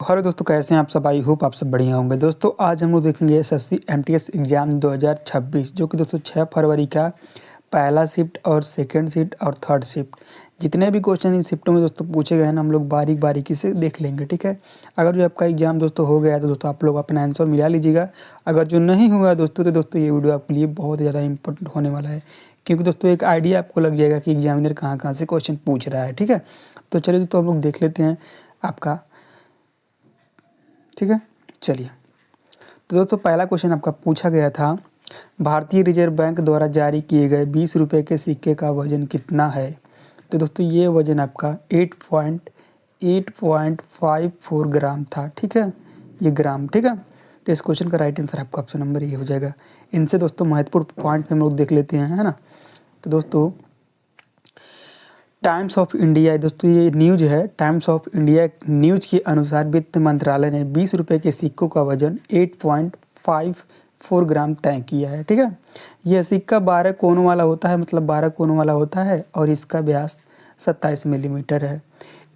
Hello दोस्तों, कैसे हैं आप सब। आई होप आप सब बढ़िया होंगे। दोस्तों आज हम लोग देखेंगे एसएससी एमटीएस एग्ज़ाम 2026 जो कि दोस्तों 6 फरवरी का पहला शिफ्ट और सेकंड शिफ्ट और थर्ड शिफ्ट जितने भी क्वेश्चन इन शिफ्टों में दोस्तों पूछे गए हैं हम लोग बारीकी से देख लेंगे। ठीक है, अगर जो आपका एग्ज़ाम दोस्तों हो गया है तो दोस्तों आप लोग अपना आंसर मिला लीजिएगा। अगर जो नहीं हुआ है दोस्तों तो दोस्तों ये वीडियो आपके लिए बहुत ज़्यादा इंपॉर्टेंट होने वाला है, क्योंकि दोस्तों एक आइडिया आपको लग जाएगा कि एग्जामिनर कहाँ कहाँ से क्वेश्चन पूछ रहा है। ठीक है, तो चलिए दोस्तों हम लोग देख लेते हैं आपका। ठीक है, चलिए। तो दोस्तों पहला क्वेश्चन आपका पूछा गया था, भारतीय रिजर्व बैंक द्वारा जारी किए गए 20 रुपये के सिक्के का वजन कितना है। तो दोस्तों ये वजन आपका 8.54 ग्राम था। ठीक है, ये ग्राम। ठीक है, तो इस क्वेश्चन का राइट आंसर आपका ऑप्शन नंबर ये हो जाएगा। इनसे दोस्तों महत्वपूर्ण पॉइंट हम लोग देख लेते हैं, है ना। तो दोस्तों टाइम्स ऑफ इंडिया, दोस्तों ये न्यूज है, टाइम्स ऑफ इंडिया न्यूज के अनुसार वित्त मंत्रालय ने 20 रुपये के सिक्कों का वजन 8.54 ग्राम तय किया है। ठीक है, यह सिक्का 12 कोनों वाला होता है, मतलब 12 कोनों वाला होता है और इसका व्यास 27 मिलीमीटर है।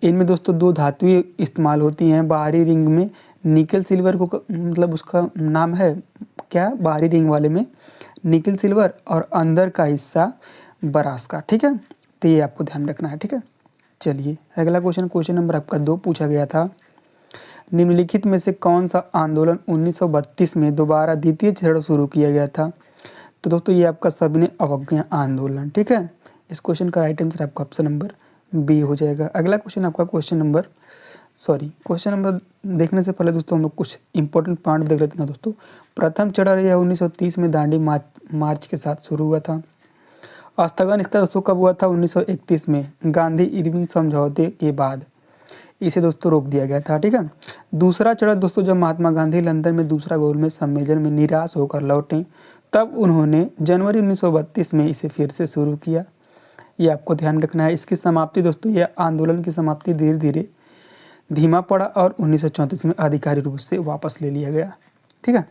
इनमें दोस्तों दो धातुएं इस्तेमाल होती हैं। बाहरी रिंग में निकल सिल्वर को मतलब उसका नाम है क्या, बाहरी रिंग वाले में निकल सिल्वर और अंदर का हिस्सा ब्रास का। ठीक है, तो ये आपको ध्यान रखना है। ठीक है, चलिए अगला क्वेश्चन नंबर आपका 2 पूछा गया था, निम्नलिखित में से कौन सा आंदोलन 1932 में दोबारा द्वितीय चरण शुरू किया गया था। तो दोस्तों ये आपका सविनय अवज्ञा आंदोलन। ठीक है, इस क्वेश्चन का राइट आंसर आपका ऑप्शन नंबर बी हो जाएगा। अगला क्वेश्चन आपका क्वेश्चन नंबर देखने से पहले दोस्तों हम लोग कुछ इंपॉर्टेंट पॉइंट देख लेते हैं। दोस्तों प्रथम चरण यह 1930 में दांडी मार्च के साथ शुरू हुआ था। स्थगन इसका दोस्तों कब हुआ था, 1931 में गांधी इरविन समझौते के बाद इसे दोस्तों रोक दिया गया था। ठीक है, दूसरा चरण दोस्तों जब महात्मा गांधी लंदन में दूसरा गोलमेज सम्मेलन में निराश होकर लौटे तब उन्होंने जनवरी 1932 में इसे फिर से शुरू किया। ये आपको ध्यान रखना है। इसकी समाप्ति दोस्तों, यह आंदोलन की समाप्ति धीरे धीरे धीमा पड़ा और 1934 में आधिकारिक रूप से वापस ले लिया गया। ठीक है,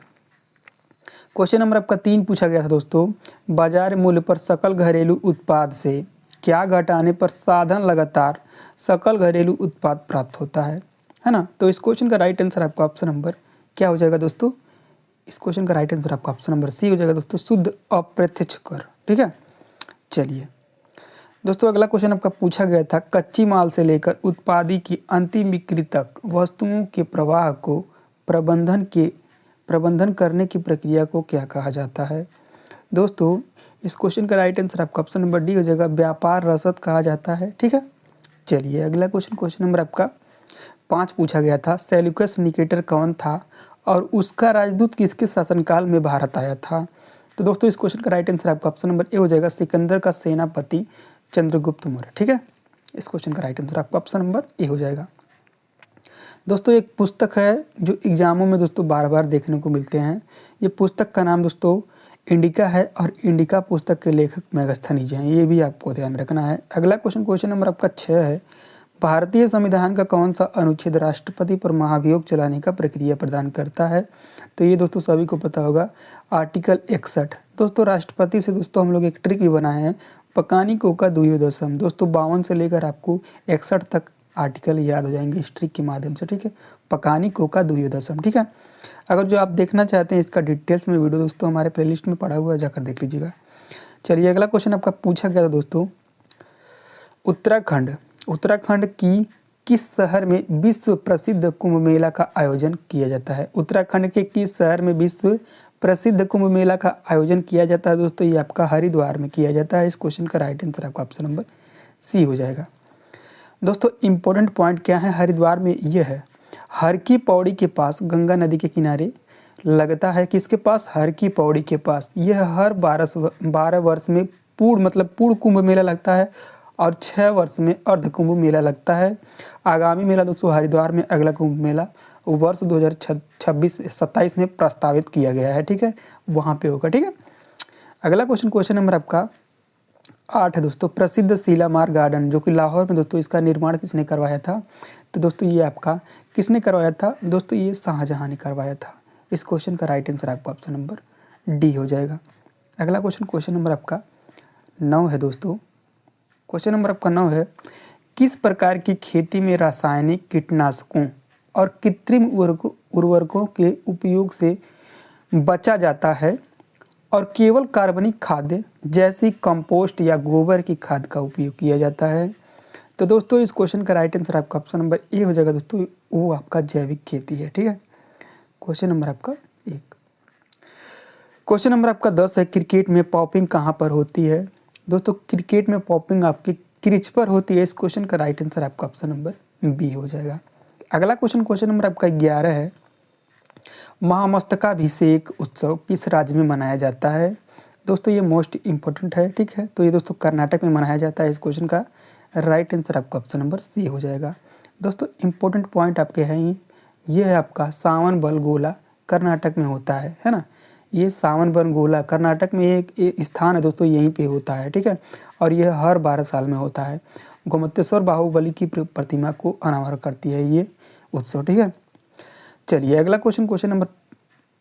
क्वेश्चन नंबर आपका 3 पूछा गया था दोस्तों, बाजार मूल्य पर सकल घरेलू उत्पाद से क्या घटाने पर साधन लगातार सकल घरेलू उत्पाद प्राप्त होता है ना। तो इस क्वेश्चन का राइट आंसर आपका ऑप्शन नंबर क्या हो जाएगा दोस्तों, इस क्वेश्चन का राइट आंसर आपका ऑप्शन नंबर सी हो जाएगा दोस्तों, शुद्ध अप्रत्यक्ष कर। ठीक है, चलिए दोस्तों अगला क्वेश्चन आपका पूछा गया था, कच्ची माल से लेकर उत्पादी की अंतिम बिक्री तक वस्तुओं के प्रवाह को प्रबंधन करने की प्रक्रिया को क्या कहा जाता है। दोस्तों इस क्वेश्चन का राइट आंसर आपका ऑप्शन नंबर डी हो जाएगा, व्यापार रसद कहा जाता है। ठीक है, चलिए अगला क्वेश्चन नंबर आपका 5 पूछा गया था, सेल्यूकस निकेटर कौन था और उसका राजदूत किसके शासनकाल में भारत आया था। तो दोस्तों इस क्वेश्चन का राइट आंसर आपका ऑप्शन नंबर ए हो जाएगा, सिकंदर का सेनापति चंद्रगुप्त मौर्य। ठीक है, इस क्वेश्चन का राइट आंसर आपका ऑप्शन नंबर ए हो जाएगा। दोस्तों एक पुस्तक है जो एग्जामों में दोस्तों बार बार देखने को मिलते हैं। ये पुस्तक का नाम दोस्तों इंडिका है और इंडिका पुस्तक के लेखक मेगास्थनीज हैं, ये भी आपको ध्यान रखना है। अगला क्वेश्चन नंबर आपका 6 है, भारतीय संविधान का कौन सा अनुच्छेद राष्ट्रपति पर महाभियोग चलाने का प्रक्रिया प्रदान करता है। तो ये दोस्तों सभी को पता होगा, आर्टिकल 61। दोस्तों राष्ट्रपति से दोस्तों हम लोग एक ट्रिक भी बनाए हैं, पकानी कोका दुयो दशम। दोस्तों 52 से लेकर आपको 61 तक आर्टिकल याद हो जाएंगे इस ट्रिक के माध्यम से। ठीक है, पकानी कोका दुयो दशम। ठीक है, अगर जो आप देखना चाहते हैं इसका डिटेल्स में वीडियो दोस्तों हमारे प्लेलिस्ट में पड़ा हुआ है, जाकर देख लीजिएगा। चलिए अगला क्वेश्चन आपका पूछा गया था दोस्तों, उत्तराखंड की किस शहर में विश्व प्रसिद्ध कुंभ मेला का आयोजन किया जाता है। उत्तराखंड के किस शहर में विश्व प्रसिद्ध कुंभ मेला का आयोजन किया जाता है। दोस्तों ये आपका हरिद्वार में किया जाता है। इस क्वेश्चन का राइट आंसर आपका ऑप्शन नंबर सी हो जाएगा। दोस्तों इंपॉर्टेंट पॉइंट क्या है हरिद्वार में, ये है हर की पौड़ी के पास, गंगा नदी के किनारे लगता है। किसके पास, हर की पौड़ी के पास। यह हर 12 वर्ष में पूर्ण कुंभ मेला लगता है और 6 वर्ष में अर्ध कुंभ मेला लगता है। आगामी मेला दोस्तों हरिद्वार में अगला कुंभ मेला वर्ष 2026-27 में प्रस्तावित किया गया है। ठीक है, वहाँ पे होगा। ठीक है, अगला क्वेश्चन नंबर आपका 8 है दोस्तों, प्रसिद्ध सीलामार गार्डन जो कि लाहौर में दोस्तों, इसका निर्माण किसने करवाया था। तो दोस्तों ये आपका किसने करवाया था, दोस्तों ये शाहजहां ने करवाया था। इस क्वेश्चन का राइट आंसर आपका ऑप्शन नंबर डी हो जाएगा। अगला क्वेश्चन नंबर आपका 9 है दोस्तों, क्वेश्चन नंबर आपका 9 है, किस प्रकार की खेती में रासायनिक कीटनाशकों और कृत्रिम उर्वरकों के उपयोग से बचा जाता है और केवल कार्बनिक खाद्य जैसी कंपोस्ट या गोबर की खाद का उपयोग किया जाता है। तो दोस्तों इस क्वेश्चन का राइट आंसर आपका ऑप्शन नंबर ए हो जाएगा दोस्तों, वो आपका जैविक खेती है। ठीक है, क्वेश्चन नंबर आपका 1। क्वेश्चन नंबर आपका 10 है, क्रिकेट में पॉपिंग कहाँ पर होती है? दोस्तों क्रिकेट में पॉपिंग आपकी क्रिच पर होती है। इस क्वेश्चन का राइट आंसर आपका ऑप्शन नंबर बी हो जाएगा। अगला क्वेश्चन नंबर आपका 11 है, महामस्तकाभिषेक उत्सव किस राज्य में मनाया जाता है? दोस्तों ये मोस्ट इम्पोर्टेंट है। ठीक है, तो ये दोस्तों कर्नाटक में मनाया जाता है। इस क्वेश्चन का राइट आंसर आपका ऑप्शन नंबर सी हो जाएगा। दोस्तों इंपॉर्टेंट पॉइंट आपके हैं ये है आपका सावन बलगोला कर्नाटक में होता है ना। ये सावन बलगोला कर्नाटक में एक स्थान है दोस्तों, यहीं पे होता है। ठीक है, और यह हर 12 साल में होता है। गोमतेश्वर बाहुबली की प्रतिमा को अनावरण करती है ये उत्सव। ठीक है, चलिए अगला क्वेश्चन नंबर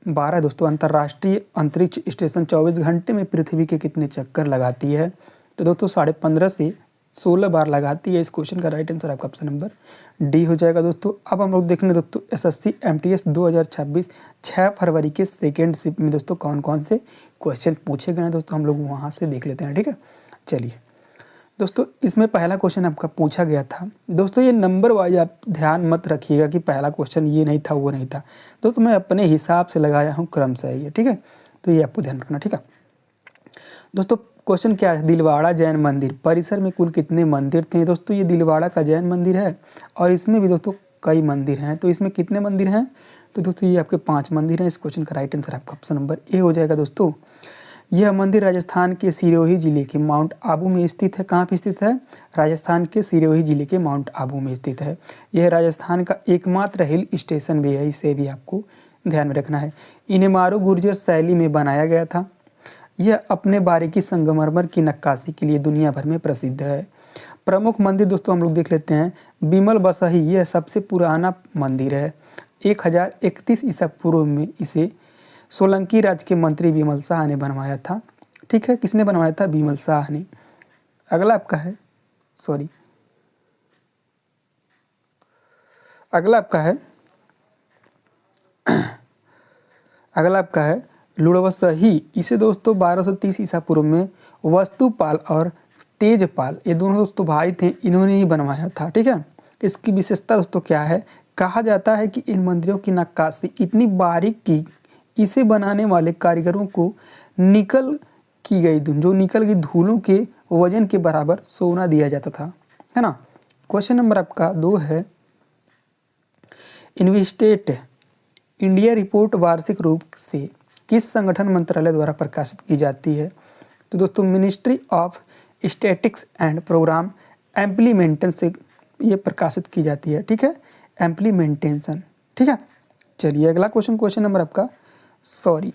12 दोस्तों, अंतर्राष्ट्रीय अंतरिक्ष स्टेशन 24 घंटे में पृथ्वी के कितने चक्कर लगाती है? तो दोस्तों 15.5 से 16 बार लगाती है। इस क्वेश्चन का राइट आंसर आपका ऑप्शन नंबर डी हो जाएगा दोस्तों। अब हम लोग देखेंगे दोस्तों एसएससी एमटीएस 2026 6 फरवरी के सेकेंड शिफ्ट में दोस्तों कौन कौन से क्वेश्चन पूछे गए हैं दोस्तों, हम लोग वहाँ से देख लेते हैं। ठीक है, चलिए दोस्तों इसमें पहला क्वेश्चन आपका पूछा गया था। दोस्तों ये नंबर वाइज आप ध्यान मत रखिएगा कि पहला क्वेश्चन ये नहीं था वो नहीं था। दोस्तों मैं अपने हिसाब से लगाया हूँ क्रम से ये। ठीक है, तो ये आपको ध्यान रखना। ठीक है दोस्तों, क्वेश्चन क्या है, दिलवाड़ा जैन मंदिर परिसर में कुल कितने मंदिर थे? दोस्तों ये दिलवाड़ा का जैन मंदिर है और इसमें भी दोस्तों कई मंदिर हैं। तो इसमें कितने मंदिर हैं? तो दोस्तों ये आपके 5 मंदिर हैं। इस क्वेश्चन का राइट आंसर आपका ऑप्शन नंबर ए हो जाएगा दोस्तों। यह मंदिर राजस्थान के सिरोही जिले के माउंट आबू में स्थित है। कहाँ पे स्थित है? राजस्थान के सिरोही जिले के माउंट आबू में स्थित है। यह राजस्थान का एकमात्र हिल स्टेशन भी है, इसे भी आपको ध्यान में रखना है। इन्हें मारू गुर्जर शैली में बनाया गया था। यह अपने बारीकी संगमरमर की नक्काशी के लिए दुनिया भर में प्रसिद्ध है। प्रमुख मंदिर दोस्तों हम लोग देख लेते हैं। बिमल बसही यह सबसे पुराना मंदिर है। 1031 ईसा पूर्व में इसे सोलंकी राज्य के मंत्री बिमल शाह ने बनवाया था। ठीक है, किसने बनवाया था? बिमल शाह ने। अगला आपका है अगला आपका है लुड़वसही। इसे दोस्तों 1230 ईसा पूर्व में वस्तुपाल और तेजपाल, ये दोनों दोस्तों भाई थे, इन्होंने ही बनवाया था। ठीक है, इसकी विशेषता दोस्तों क्या है? कहा जाता है कि इन मंदिरों की नक्काशी इतनी बारीक की इसे बनाने वाले कारीगरों को निकल की धूलों के वजन के बराबर सोना दिया जाता था, है ना। क्वेश्चन नंबर आपका 2 है, इन्वेस्टेट इंडिया रिपोर्ट वार्षिक रूप से किस संगठन मंत्रालय द्वारा प्रकाशित की जाती है? तो दोस्तों ministry of statistics and programme implementation से ये प्रकाशित की जाती है। ठीक है, इम्प्लीमेंटेशन। ठीक है, चलिए अगला क्वेश्चन नंबर आपका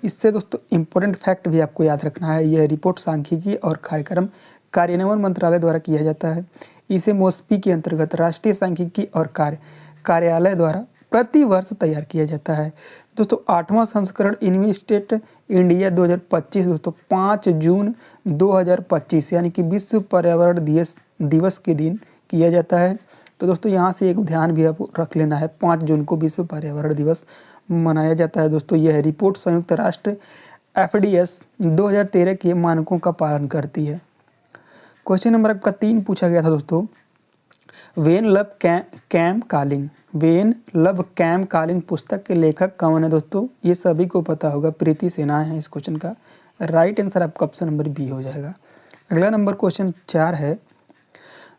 इससे दोस्तों इंपॉर्टेंट फैक्ट भी आपको याद रखना है। यह रिपोर्ट सांख्यिकी और कार्यक्रम कार्यान्वयन मंत्रालय द्वारा किया जाता है। इसे मोस्पी के अंतर्गत राष्ट्रीय सांख्यिकी और कार्यालय द्वारा प्रति वर्ष तैयार किया जाता है। दोस्तों 8वां संस्करण इन्वेस्टेट इंडिया 2025 दोस्तों 5 जून 2025 यानी कि विश्व पर्यावरण दिवस के दिन किया जाता है। तो दोस्तों यहाँ से एक ध्यान भी आपको रख लेना है, 5 जून को विश्व पर्यावरण दिवस मनाया जाता है। दोस्तों यह रिपोर्ट संयुक्त राष्ट्र FDS 2013 के मानकों का पालन करती है। क्वेश्चन नंबर आपका 3 पूछा गया था दोस्तों, वेन लव कैम कालिंग पुस्तक के लेखक कौन है? दोस्तों ये सभी को पता होगा, प्रीति सेना है। इस क्वेश्चन का राइट आंसर आपका ऑप्शन नंबर बी हो जाएगा। अगला नंबर क्वेश्चन 4 है,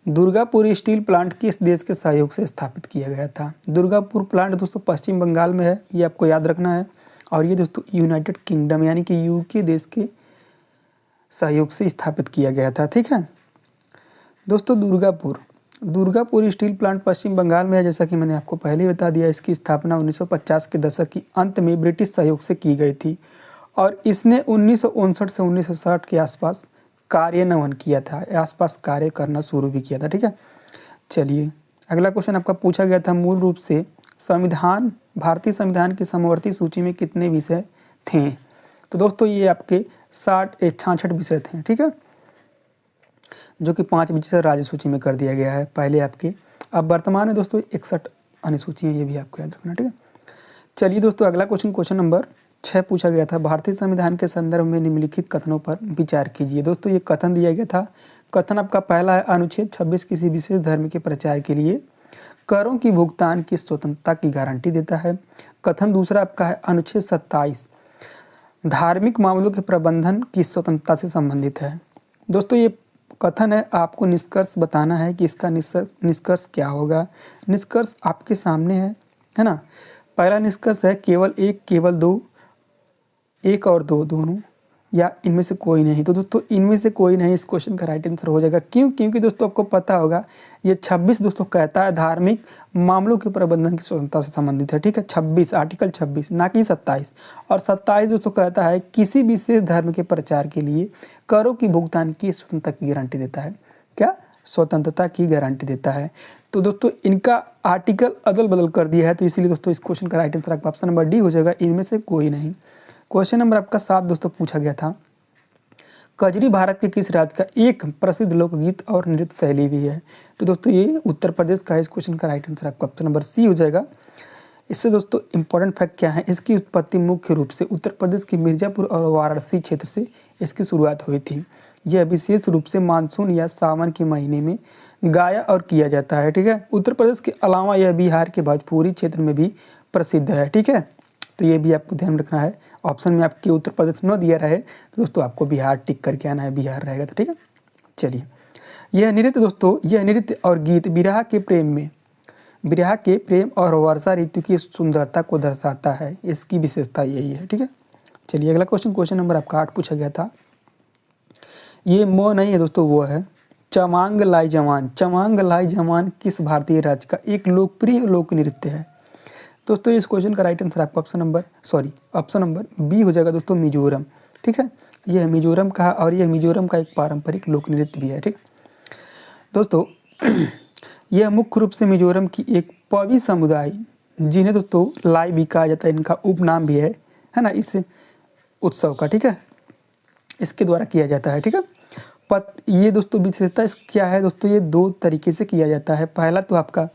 दुर्गापुर स्टील प्लांट किस देश के सहयोग से स्थापित किया गया था? दुर्गापुर प्लांट दोस्तों पश्चिम बंगाल में है, ये आपको याद रखना है। और ये दोस्तों यूनाइटेड किंगडम यानी कि यूके देश के सहयोग से स्थापित किया गया था। ठीक है दोस्तों, दुर्गापुर स्टील प्लांट पश्चिम बंगाल में है, जैसा कि मैंने आपको पहले ही बता दिया। इसकी स्थापना 1950 के दशक की अंत में ब्रिटिश सहयोग से की गई थी और इसने 1959 से 1960 के आसपास कार्यान्वयन किया था, आसपास कार्य करना शुरू भी किया था। ठीक है, चलिए अगला क्वेश्चन आपका पूछा गया था, मूल रूप से भारतीय संविधान की समवर्ती सूची में कितने विषय थे? तो दोस्तों ये आपके 66 विषय थे। ठीक है, जो कि 5 विषय राज्य सूची में कर दिया गया है पहले आपके। अब वर्तमान में दोस्तों 61 अनुसूची हैं, ये भी आपको याद रखना, ठीक है। चलिए दोस्तों, अगला क्वेश्चन नंबर 6 पूछा गया था, भारतीय संविधान के संदर्भ में निम्नलिखित कथनों पर विचार कीजिए। दोस्तों ये कथन दिया गया था, कथन आपका पहला है, अनुच्छेद 26 किसी विशेष धर्म के प्रचार के लिए करों की भुगतान की स्वतंत्रता की गारंटी देता है। कथन दूसरा आपका है, अनुच्छेद 27 धार्मिक मामलों के प्रबंधन की स्वतंत्रता से संबंधित है। दोस्तों ये कथन है, आपको निष्कर्ष बताना है कि इसका निष्कर्ष क्या होगा। निष्कर्ष आपके सामने है ना। पहला निष्कर्ष है केवल एक, केवल दो, एक और दो दोनों, या इनमें से कोई नहीं। तो दोस्तों इनमें से कोई नहीं इस क्वेश्चन का राइट आंसर हो जाएगा। क्यों? क्योंकि दोस्तों आपको पता होगा ये 26 दोस्तों कहता है धार्मिक मामलों के प्रबंधन की स्वतंत्रता से संबंधित है, ठीक है। 26 आर्टिकल 26, ना कि 27। और 27 दोस्तों कहता है किसी विशेष धर्म के प्रचार के लिए करों की भुगतान की स्वतंत्रता की गारंटी देता है। क्या? स्वतंत्रता की गारंटी देता है। तो दोस्तों इनका आर्टिकल अदल बदल कर दिया है, तो इसीलिए दोस्तों इस क्वेश्चन का राइट आंसर आपका ऑप्शन नंबर डी हो जाएगा, इनमें से कोई नहीं। क्वेश्चन नंबर आपका 7 दोस्तों पूछा गया था, कजरी भारत के किस राज्य का एक प्रसिद्ध लोकगीत और नृत्य शैली भी है। तो दोस्तों ये उत्तर प्रदेश का है। इस क्वेश्चन का राइट आंसर आपका ऑप्शन नंबर सी हो जाएगा। इससे दोस्तों इंपॉर्टेंट फैक्ट क्या है, इसकी उत्पत्ति मुख्य रूप से उत्तर प्रदेश के मिर्जापुर और वाराणसी क्षेत्र से इसकी शुरुआत हुई थी। यह विशेष रूप से मानसून या सावन के महीने में गाया और किया जाता है, ठीक है। उत्तर प्रदेश के अलावा यह बिहार के भोजपुरी क्षेत्र में भी प्रसिद्ध है, ठीक है। तो ये भी आपको ध्यान रखना है। ऑप्शन में आपके उत्तर प्रदेश न दिया रहे तो दोस्तों आपको बिहार टिक करके आना है, बिहार रहेगा तो, ठीक है। चलिए, यह नृत्य दोस्तों, यह नृत्य और गीत विरह के प्रेम और वर्षा ऋतु की सुंदरता को दर्शाता है। इसकी विशेषता यही है, ठीक है। चलिए अगला क्वेश्चन नंबर आपका 8 पूछा गया था। ये म नहीं है दोस्तों, वो है चमांग लाई जवान। चमांग लाई जवान किस भारतीय राज्य का एक लोकप्रिय लोक नृत्य है। दोस्तों इस क्वेश्चन का राइट आंसर आपका ऑप्शन नंबर बी हो जाएगा दोस्तों, मिजोरम, ठीक है। यह मिजोरम का, और यह मिजोरम का एक पारंपरिक लोक नृत्य भी है, ठीक। दोस्तों यह मुख्य रूप से मिजोरम की एक पवी समुदाय, जिन्हें दोस्तों लाई भी कहा जाता है, इनका उपनाम भी है ना, इस उत्सव का, ठीक है, इसके द्वारा किया जाता है, ठीक है। ये दोस्तों विशेषता क्या है दोस्तों, ये 2 तरीके से किया जाता है। पहला तो आपका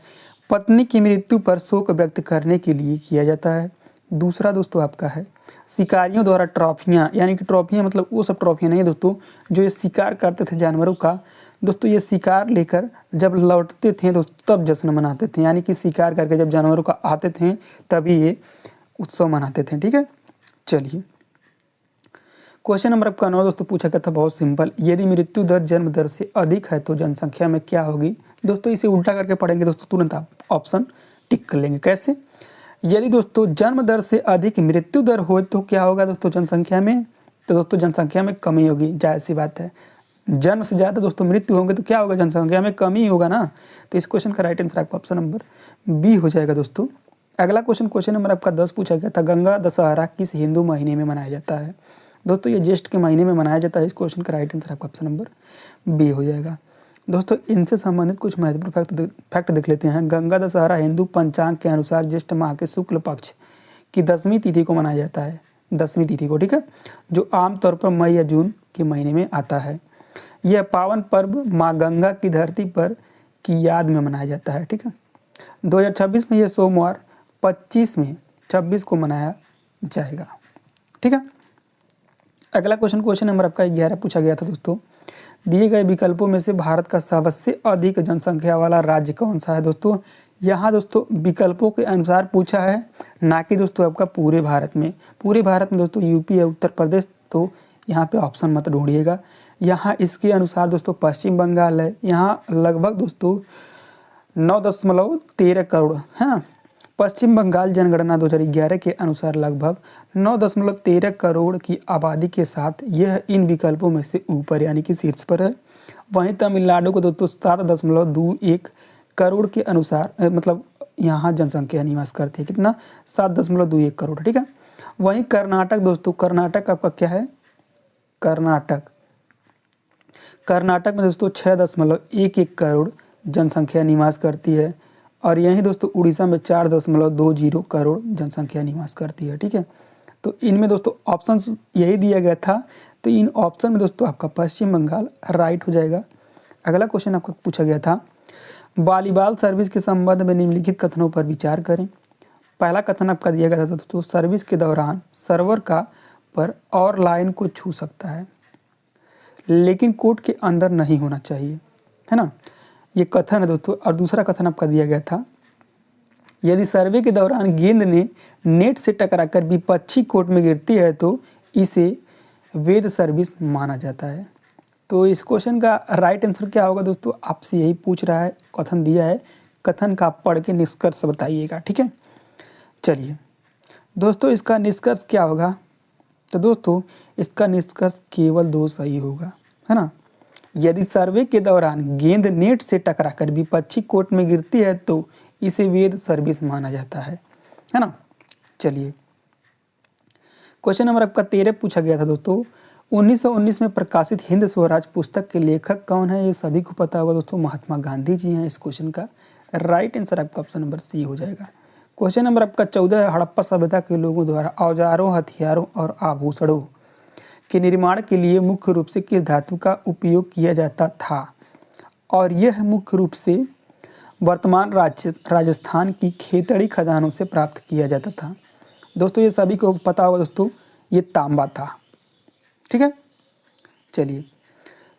पत्नी की मृत्यु पर शोक व्यक्त करने के लिए किया जाता है। दूसरा दोस्तों आपका है शिकारियों द्वारा ट्रॉफियाँ, यानी कि ट्रॉफियाँ मतलब वो सब ट्रॉफियाँ नहीं दोस्तों जो ये शिकार करते थे जानवरों का। दोस्तों ये शिकार लेकर जब लौटते थे दोस्तों तब जश्न मनाते थे, यानी कि शिकार करके जब जानवरों का आते थे तभी ये उत्सव मनाते थे, ठीक है। चलिए क्वेश्चन नंबर आपका 9 दोस्तों पूछा गया था, बहुत सिंपल। यदि मृत्यु दर जन्म दर से अधिक है तो जनसंख्या में क्या होगी। दोस्तों इसे उल्टा करके पढ़ेंगे दोस्तों, तुरंत आप ऑप्शन टिक कर लेंगे। कैसे? यदि दोस्तों जन्म दर से अधिक मृत्यु दर हो तो क्या होगा दोस्तों जनसंख्या में, तो दोस्तों जनसंख्या में कमी होगी, जाहिर सी बात है। जन्म से ज़्यादा दोस्तों मृत्यु होंगे तो क्या होगा, जनसंख्या में कमी होगा ना। तो इस क्वेश्चन का राइट आंसर आपका ऑप्शन नंबर बी हो जाएगा दोस्तों। अगला क्वेश्चन नंबर आपका 10 पूछा गया था, गंगा दशहरा किस हिंदू महीने में मनाया जाता है। दोस्तों ये ज्येष्ठ के महीने में मनाया जाता है। इस क्वेश्चन का राइट आंसर आपका ऑप्शन नंबर बी हो जाएगा। दोस्तों इनसे संबंधित कुछ महत्वपूर्ण फैक्ट देख लेते हैं। गंगा दशहरा हिंदू पंचांग के अनुसार ज्येष्ठ माह के शुक्ल पक्ष की 10वीं तिथि को मनाया जाता है, 10वीं तिथि को, ठीक है, जो आमतौर पर मई या जून के महीने में आता है। यह पावन पर्व माँ गंगा की धरती पर की याद में मनाया जाता है, ठीक है। 2026 में यह सोमवार 25 को मनाया जाएगा, ठीक है। अगला क्वेश्चन नंबर आपका 11 पूछा गया था दोस्तों, दिए गए विकल्पों में से भारत का सबसे अधिक जनसंख्या वाला राज्य कौन सा है। दोस्तों यहाँ दोस्तों विकल्पों के अनुसार पूछा है, ना कि दोस्तों आपका पूरे भारत में। पूरे भारत में दोस्तों यूपी या उत्तर प्रदेश, तो यहाँ पे ऑप्शन मत ढूंढिएगा। यहाँ इसके अनुसार दोस्तों पश्चिम बंगाल है, यहाँ लगभग दोस्तों 9.13 करोड़ है ना। पश्चिम बंगाल जनगणना 2011 के अनुसार लगभग 9.13 करोड़ की आबादी के साथ यह इन विकल्पों में से ऊपर यानी कि शीर्ष पर है। वहीं तमिलनाडु को दोस्तों 7.21 करोड़ के अनुसार मतलब यहाँ जनसंख्या निवास करती है, कितना 7.21 करोड़, ठीक है। वहीं कर्नाटक दोस्तों, कर्नाटक आपका क्या है, कर्नाटक में दोस्तों 6.11 करोड़ जनसंख्या निवास करती है। और यहीं दोस्तों उड़ीसा में 4.20 करोड़ जनसंख्या निवास करती है, ठीक है। तो इनमें दोस्तों ऑप्शंस यही दिया गया था, तो इन ऑप्शन में दोस्तों आपका पश्चिम बंगाल राइट हो जाएगा। अगला क्वेश्चन आपको पूछा गया था, वॉलीबॉल सर्विस के संबंध में निम्नलिखित कथनों पर विचार करें। पहला कथन आपका दिया गया था दोस्तों, सर्विस के दौरान सर्वर का पर और लाइन को छू सकता है, लेकिन कोर्ट के अंदर नहीं होना चाहिए, है ना, ये कथन है दोस्तों। और दूसरा कथन आपका दिया गया था, यदि सर्वे के दौरान गेंद ने नेट से टकराकर विपक्षी कोर्ट में गिरती है तो इसे वैध सर्विस माना जाता है। तो इस क्वेश्चन का राइट आंसर क्या होगा दोस्तों, आपसे यही पूछ रहा है, कथन दिया है, कथन का पढ़ के निष्कर्ष बताइएगा, ठीक है। चलिए दोस्तों, इसका निष्कर्ष क्या होगा, तो दोस्तों इसका निष्कर्ष केवल 2 सही होगा, है ना। यदि सर्वे के दौरान गेंद नेट से टकराकर विपक्षी कोर्ट में गिरती है तो इसे वैध सर्विस माना जाता है ना। चलिए क्वेश्चन नंबर आपका 13 पूछा गया था दोस्तों, 1919 में प्रकाशित हिंद स्वराज पुस्तक के लेखक कौन है, ये सभी को पता होगा दोस्तों, महात्मा गांधी जी हैं। इस क्वेश्चन का राइट आंसर आपका ऑप्शन नंबर सी हो जाएगा। क्वेश्चन नंबर आपका 14 है, हड़प्पा सभ्यता के लोगों द्वारा औजारों, हथियारों और आभूषणों के निर्माण के लिए मुख्य रूप से किस धातु का उपयोग किया जाता था, और यह मुख्य रूप से वर्तमान राजस्थान की खेतड़ी खदानों से प्राप्त किया जाता था। दोस्तों ये सभी को पता होगा दोस्तों, ये तांबा था, ठीक है। चलिए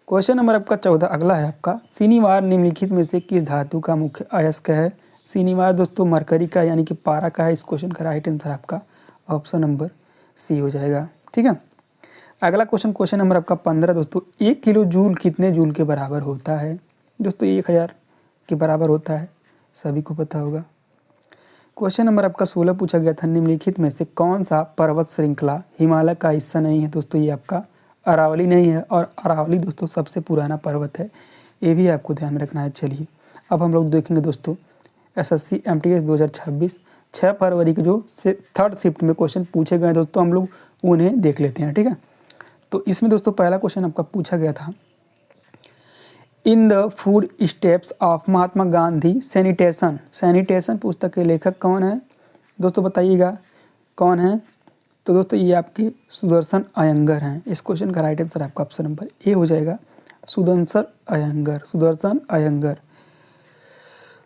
क्वेश्चन नंबर आपका 14 अगला है आपका, शनिवार निम्नलिखित में से किस धातु का मुख्य अयस्क है। शनिवार दोस्तों मरकरी का यानी कि पारा का है। इस क्वेश्चन का राइट आंसर आपका ऑप्शन नंबर सी हो जाएगा, ठीक है। अगला क्वेश्चन नंबर आपका 15 दोस्तों, 1 किलो जूल कितने जूल के बराबर होता है। दोस्तों 1000 के बराबर होता है, सभी को पता होगा। क्वेश्चन नंबर आपका 16 पूछा गया था, निम्नलिखित में से कौन सा पर्वत श्रृंखला हिमालय का हिस्सा नहीं है। दोस्तों ये आपका अरावली नहीं है, और अरावली दोस्तों सबसे पुराना पर्वत है, ये भी आपको ध्यान में रखना है। चलिए अब हम लोग देखेंगे दोस्तों SSC MTS 2026 6 फरवरी के जो थर्ड शिफ्ट में क्वेश्चन पूछे गए दोस्तों, हम लोग उन्हें देख लेते हैं, ठीक है। तो इसमें दोस्तों पहला क्वेश्चन आपका पूछा गया था, in the food steps of Mahatma Gandhi sanitation पुस्तक के लेखक कौन है। दोस्तों बताइएगा कौन है। तो दोस्तों ये आपके सुदर्शन अयंगर हैं। इस क्वेश्चन का राइट आंसर आपका ऑप्शन नंबर ए हो जाएगा,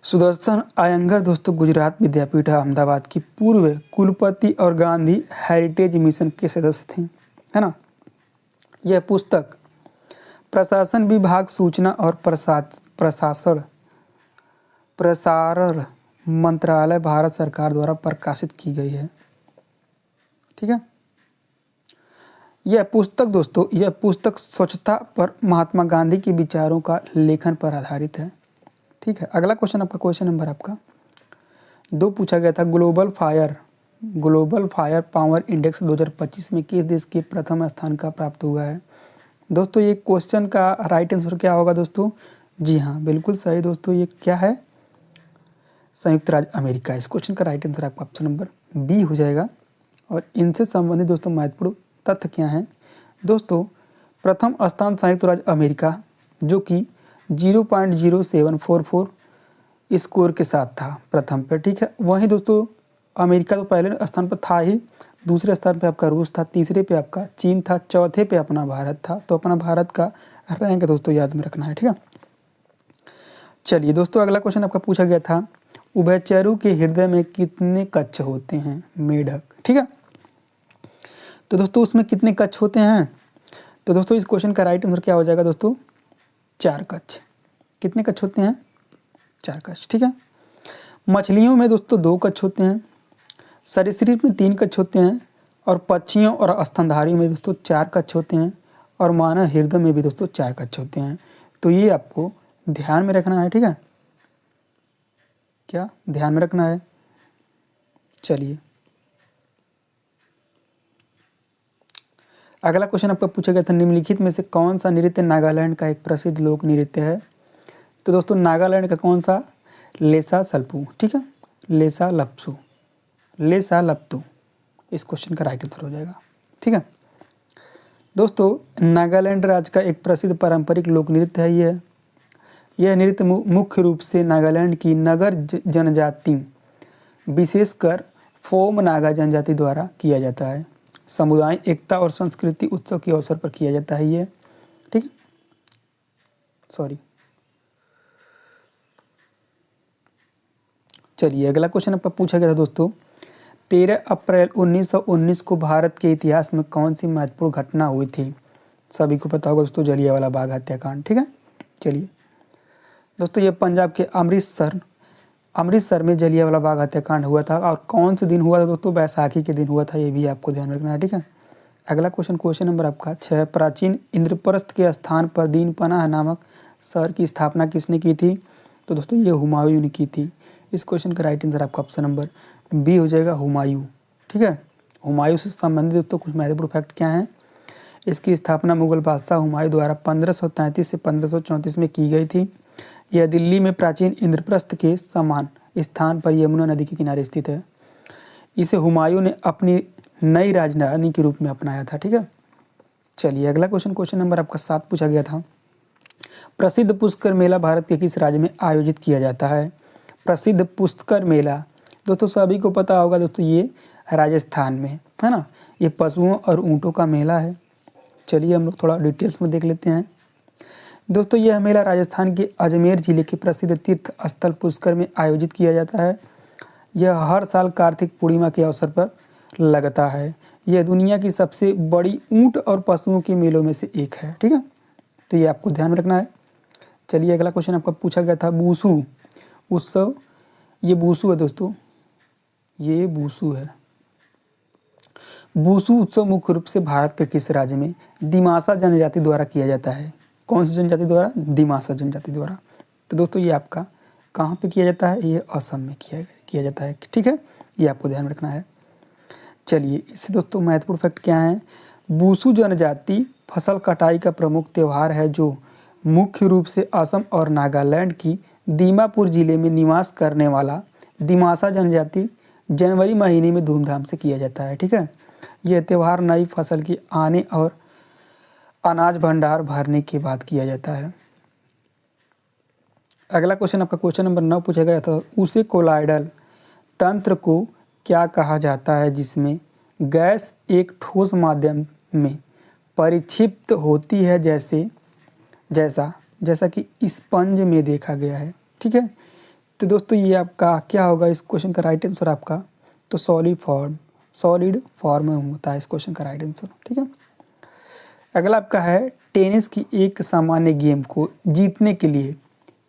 सुदर्शन अयंगर दोस्तों गुजरात विद्यापीठ अहमदाबाद की पूर्व कुलपति और गांधी हेरिटेज मिशन के सदस्य थे, है ना। यह पुस्तक प्रशासन विभाग, सूचना और प्रसारण मंत्रालय, भारत सरकार द्वारा प्रकाशित की गई है, ठीक है। यह पुस्तक स्वच्छता पर महात्मा गांधी के विचारों का लेखन पर आधारित है, ठीक है। अगला क्वेश्चन आपका क्वेश्चन नंबर आपका 2 पूछा गया था, ग्लोबल फायर पावर इंडेक्स 2025 में किस देश के प्रथम स्थान का प्राप्त हुआ है। दोस्तों ये क्वेश्चन का राइट आंसर क्या होगा दोस्तों, जी हाँ बिल्कुल सही दोस्तों, ये क्या है, संयुक्त राज्य अमेरिका। इस क्वेश्चन का राइट आंसर आपका ऑप्शन नंबर बी हो जाएगा। और इनसे संबंधित दोस्तों महत्वपूर्ण तथ्य क्या हैं दोस्तों, प्रथम स्थान संयुक्त राज्य अमेरिका जो कि 0.0744 स्कोर के साथ था प्रथम पे, ठीक है। वहीं दोस्तों अमेरिका तो पहले स्थान पर था ही, दूसरे स्थान पे आपका रूस था, तीसरे पे आपका चीन था, चौथे पे अपना भारत था। तो अपना भारत का रैंक दोस्तों याद में रखना है, ठीक है। चलिए दोस्तों अगला क्वेश्चन आपका पूछा गया था, उभयचरों के हृदय में कितने कक्ष होते हैं, मेढक, ठीक है। तो दोस्तों उसमें कितने कक्ष होते हैं, तो दोस्तों इस क्वेश्चन का राइट आंसर क्या हो जाएगा दोस्तों, 4 कक्ष। कितने कक्ष होते हैं, 4 कक्ष, ठीक है। मछलियों में दोस्तों 2 कक्ष होते हैं, सरीसृप में 3 कक्ष होते हैं, और पक्षियों और स्तनधारियों में दोस्तों 4 कक्ष होते हैं, और मानव हृदय में भी दोस्तों 4 कक्ष होते हैं। तो ये आपको ध्यान में रखना है, ठीक है, क्या ध्यान में रखना है। चलिए अगला क्वेश्चन आपका पूछा गया था, निम्नलिखित में से कौन सा नृत्य नागालैंड का एक प्रसिद्ध लोक नृत्य है। तो दोस्तों नागालैंड का कौन सा, लेसा सल्पू, ठीक है, लेसा लप्तू इस क्वेश्चन का राइट आंसर हो जाएगा, ठीक है। दोस्तों नागालैंड राज्य का एक प्रसिद्ध पारंपरिक लोक नृत्य है यह नृत्य मुख्य रूप से नागालैंड की नगर जनजाति विशेषकर फोम नागा जनजाति द्वारा किया जाता है। समुदाय एकता और संस्कृति उत्सव के अवसर पर किया जाता है ये, ठीक है। चलिए अगला क्वेश्चन आपका पूछा गया था दोस्तों, 13 अप्रैल 1919 को भारत के इतिहास में कौन सी महत्वपूर्ण घटना हुई थी? सभी को पता होगा दोस्तों, जलियांवाला बाग हत्याकांड। ठीक है, चलिए दोस्तों, ये पंजाब के अमृतसर में जलियांवाला बाग हत्याकांड हुआ था। और कौन से दिन हुआ था दोस्तों? बैसाखी के दिन हुआ था, ये भी आपको ध्यान रखना है। ठीक है, अगला क्वेश्चन नंबर आपका 6, प्राचीन इंद्रप्रस्थ के स्थान पर दीनपनाह नामक शहर की स्थापना किसने की थी? तो दोस्तों ये हुमायूं ने की थी। इस क्वेश्चन का राइट आंसर आपका ऑप्शन नंबर बी हो जाएगा, हुमायूं। ठीक है, हुमायूं से संबंधित दोस्तों कुछ महत्वपूर्ण फैक्ट क्या हैं? इसकी स्थापना मुगल बादशाह हुमायूं द्वारा 1533 से 1534 में की गई थी। यह दिल्ली में प्राचीन इंद्रप्रस्थ के समान स्थान पर यमुना नदी के किनारे स्थित है। इसे हुमायूं ने अपनी नई राजधानी के रूप में अपनाया था। ठीक है, चलिए अगला क्वेश्चन नंबर आपका 7 पूछा गया था, प्रसिद्ध पुष्कर मेला भारत के किस राज्य में आयोजित किया जाता है? प्रसिद्ध पुष्कर मेला दोस्तों सभी को पता होगा दोस्तों, ये राजस्थान में है ना। ये पशुओं और ऊँटों का मेला है। चलिए हम लोग थोड़ा डिटेल्स में देख लेते हैं। दोस्तों यह मेला राजस्थान के अजमेर जिले के प्रसिद्ध तीर्थ स्थल पुष्कर में आयोजित किया जाता है। यह हर साल कार्तिक पूर्णिमा के अवसर पर लगता है। यह दुनिया की सबसे बड़ी ऊँट और पशुओं के मेलों में से एक है। ठीक है, तो ये आपको ध्यान में रखना है। चलिए अगला क्वेश्चन आपका पूछा गया था, बूसू उत्सव। ये बूसू है दोस्तों, ये बूसू है। बूसू उत्सव मुख्य रूप से भारत के किस राज्य में दिमासा जनजाति द्वारा किया जाता है? कौन सी जनजाति द्वारा? दिमासा जनजाति द्वारा। तो दोस्तों ये आपका कहाँ पे किया जाता है? ये असम में किया जाता है। ठीक है, ये आपको ध्यान में रखना है। चलिए इससे दोस्तों महत्वपूर्ण फैक्ट क्या है? बूसू जनजाति फसल कटाई का प्रमुख त्यौहार है, जो मुख्य रूप से असम और नागालैंड की दीमापुर जिले में निवास करने वाला दिमासा जनजाति जनवरी महीने में धूमधाम से किया जाता है। ठीक है, यह त्यौहार नई फसल की आने और अनाज भंडार भरने के बाद किया जाता है। अगला क्वेश्चन आपका क्वेश्चन नंबर 9 पूछा गया था, उसे कोलाइडल तंत्र को क्या कहा जाता है जिसमें गैस एक ठोस माध्यम में परिक्षिप्त होती है, जैसा कि स्पंज में देखा गया है। ठीक है, तो दोस्तों ये आपका क्या होगा? इस क्वेश्चन का राइट आंसर आपका तो सॉलिड फॉर्म में होता है इस क्वेश्चन का राइट आंसर। ठीक है, अगला आपका है, टेनिस की एक सामान्य गेम को जीतने के लिए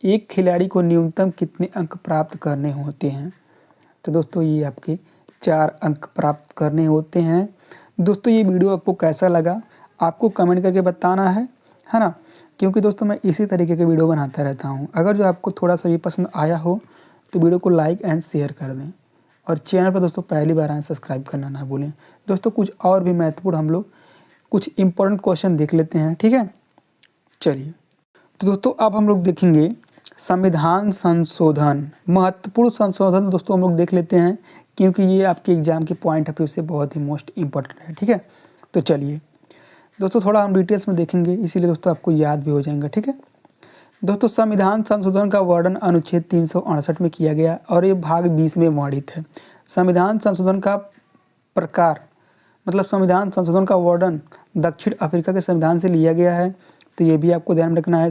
एक खिलाड़ी को न्यूनतम कितने अंक प्राप्त करने होते हैं? तो दोस्तों ये आपके 4 अंक प्राप्त करने होते हैं। दोस्तों ये वीडियो आपको कैसा लगा आपको कमेंट करके बताना है ना, क्योंकि दोस्तों मैं इसी तरीके के वीडियो बनाता रहता हूँ। अगर जो आपको थोड़ा सा भी पसंद आया हो तो वीडियो को लाइक एंड शेयर कर दें, और चैनल पर दोस्तों पहली बार आए सब्सक्राइब करना ना भूलें। दोस्तों कुछ और भी महत्वपूर्ण हम लोग कुछ इंपॉर्टेंट क्वेश्चन देख लेते हैं। ठीक है, चलिए तो दोस्तों अब हम लोग देखेंगे संविधान संशोधन। महत्वपूर्ण संशोधन दोस्तों हम लोग देख लेते हैं, क्योंकि ये आपके एग्जाम के पॉइंट ऑफ व्यू से बहुत ही मोस्ट इंपॉर्टेंट है। ठीक है, तो चलिए दोस्तों थोड़ा हम डिटेल्स में देखेंगे, इसीलिए दोस्तों आपको याद भी हो जाएगा। ठीक है दोस्तों, संविधान संशोधन का वर्णन अनुच्छेद 368 में किया गया और ये भाग 20 में वर्णित है। संविधान संशोधन का प्रकार मतलब संविधान संशोधन का वर्णन दक्षिण अफ्रीका के संविधान से लिया गया है, तो ये भी आपको ध्यान रखना है।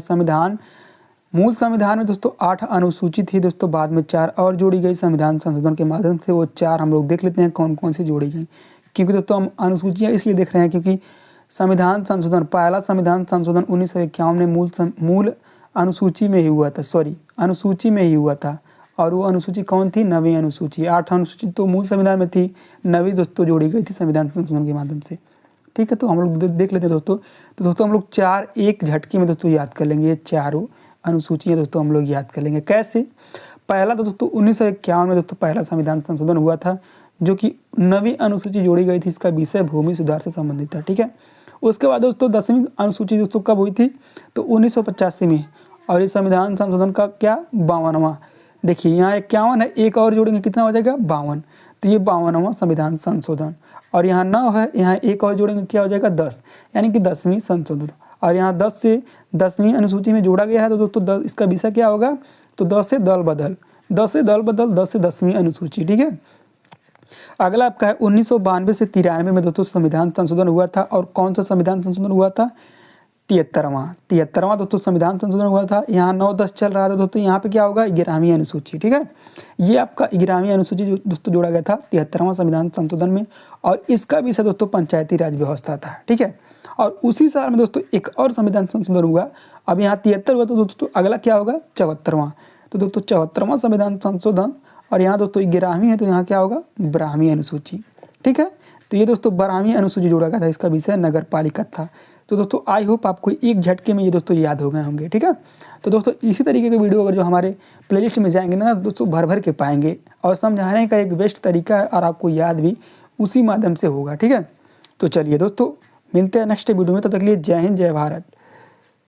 मूल संविधान में दोस्तों 8 अनुसूची थी दोस्तों, बाद में 4 और जोड़ी गई संविधान संशोधन के माध्यम से। वो 4 हम लोग देख लेते हैं कौन कौन सी जोड़ी गई, क्योंकि दोस्तों हम अनुसूचियाँ इसलिए देख रहे हैं क्योंकि संविधान संशोधन, पहला संविधान संशोधन 1951 में मूल अनुसूची में ही हुआ था। और वो अनुसूची कौन थी? 9वीं अनुसूची। 8 अनुसूची तो मूल संविधान में थी, 9वीं दोस्तों जोड़ी गई थी संविधान संशोधन के माध्यम से। ठीक है, तो हम लोग देख लेते हैं दोस्तों। तो दोस्तों हम लोग 4 एक झटके में दोस्तों याद कर लेंगे, ये चारों अनुसूचियाँ दोस्तों हम लोग याद कर लेंगे। कैसे? पहला तो दोस्तों 1951 में दोस्तों पहला संविधान संशोधन हुआ था, जो कि 9वीं अनुसूची जोड़ी गई थी। इसका विषय भूमि सुधार से संबंधित था। ठीक है, उसके बाद दोस्तों 10वीं अनुसूची दोस्तों कब हुई थी? तो 1985 में। और इस संविधान संशोधन का क्या 52वां, देखिए यहाँ 51 है, एक और जोड़ेंगे कितना हो जाएगा? 52। तो ये 52वां संविधान संशोधन। और यहाँ 9 है, यहाँ एक और जोड़ेंगे क्या हो जाएगा? 10, यानी कि 10वीं संशोधन। और यहाँ 10 से 10वीं अनुसूची में जोड़ा गया है, तो दोस्तों 10 इसका विषय क्या होगा? तो 10 से दल बदल, 10 से 10वीं अनुसूची। ठीक है, अगला आपका है 1992 से 93 में दोस्तों संविधान संशोधन हुआ था। और कौन सा संविधान संशोधन हुआ था? 73वां दोस्तों संविधान संशोधन हुआ था। यहाँ 9-10 चल रहा था दोस्तों, यहाँ पे क्या होगा 11वीं अनुसूची, ठीक है। ये आपका 11वीं अनुसूची जो दोस्तों जोड़ा गया था 73वां संविधान संशोधन में, और इसका विषय दोस्तों पंचायती राज व्यवस्था था, ठीक है। और उसी साल में दोस्तों एक और संविधान संशोधन हुआ। अब यहाँ 73 हुआ तो दोस्तों अगला क्या होगा 74वां। तो दोस्तों 74वां संविधान संशोधन, और यहाँ दोस्तों 11वीं है तो यहाँ क्या होगा 12वीं अनुसूची, ठीक है। तो ये दोस्तों 12वीं अनुसूची जोड़ा गया था, इसका विषय नगर पालिका था। तो दोस्तों आई होप आपको एक झटके में ये दोस्तों याद हो गए होंगे, ठीक है। तो दोस्तों इसी तरीके के वीडियो अगर जो हमारे प्लेलिस्ट में जाएंगे ना दोस्तों भर भर के पाएंगे, और समझाने का एक बेस्ट तरीका है और आपको याद भी उसी माध्यम से होगा, ठीक है। तो चलिए दोस्तों मिलते हैं नेक्स्ट वीडियो में, तब तक के लिए जय हिंद जय भारत।